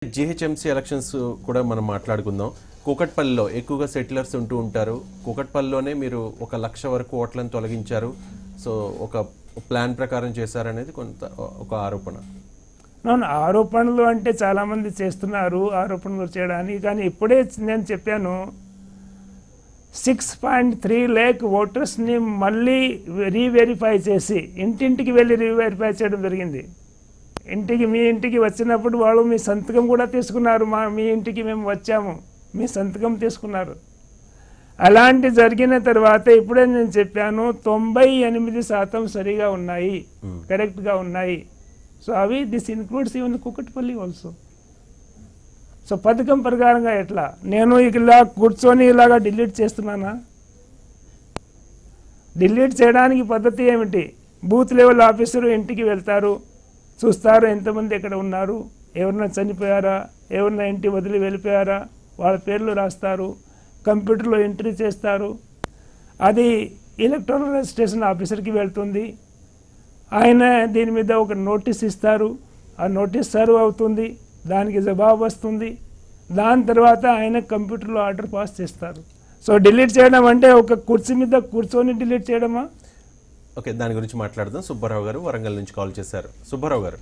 GHMC elections కూడా మనం మాట్లాడుకుందాం. కూకట్పల్లిలో ఎక్కువగా సెటిలర్స్ ఉంటూ ఉంటారు. కూకట్పల్లిలోనే మీరు 1,00,000 వరకు ఓట్లను తొలగించారు. సో ఒక ప్లాన్ ప్రకారం చేశారనేది కొంత ఒక ఆరోపణ. ఆరోపణలు అంటే చాలామంది చేస్తున్నారు ఆరోపణలు చేయడానికి. కానీ ఇప్పుడే నేను చెప్పాను 6.3 lakh ఓటర్స్ని మళ్ళీ రీవెరిఫై చేసి ఇంటింటికి వెళ్ళి రీవెరిఫై చేయడం జరిగింది. మీ ఇంటికి వచ్చినప్పుడు వాళ్ళు మీ సంతకం కూడా తీసుకున్నారు. మీ ఇంటికి మేము వచ్చాము, మీ సంతకం తీసుకున్నారు. అలాంటి జరిగిన తర్వాత ఇప్పుడే నేను చెప్పాను 98% సరిగా ఉన్నాయి, కరెక్ట్గా ఉన్నాయి. సో అవి this includes even Kukatpally also. So పథకం ప్రకారంగా ఎట్లా నేను ఇలా కూర్చొని ఇలాగా డిలీట్ చేస్తున్నానా? డిలీట్ చేయడానికి పద్ధతి ఏమిటి? బూత్ లెవెల్ ఆఫీసరు ఇంటికి వెళ్తారు, చూస్తారు ఎంతమంది ఎక్కడ ఉన్నారు, ఎవరన్నా చనిపోయారా, ఎవరన్నా ఇంటి వదిలి వెళ్ళిపోయారా, వాళ్ళ పేర్లు రాస్తారు, కంప్యూటర్లో ఎంట్రీ చేస్తారు. అది ఎలక్ట్రానిక్ రిజిస్ట్రేషన్ ఆఫీసర్కి వెళ్తుంది. ఆయన దీని మీద ఒక నోటీస్ ఇస్తారు, ఆ నోటీస్ సర్వ్ అవుతుంది, దానికి జవాబు వస్తుంది. దాని తర్వాత ఆయన కంప్యూటర్లో ఆర్డర్ పాస్ చేస్తారు. సో డిలీట్ చేయడం అంటే ఒక కుర్చీ మీద కూర్చొని డిలీట్ చేయడమా? ఓకే, దాని గురించి మాట్లాడదాం. సుబ్బారావు గారు వరంగల్ నుంచి కాల్ చేశారు. సుబ్బారావు గారు.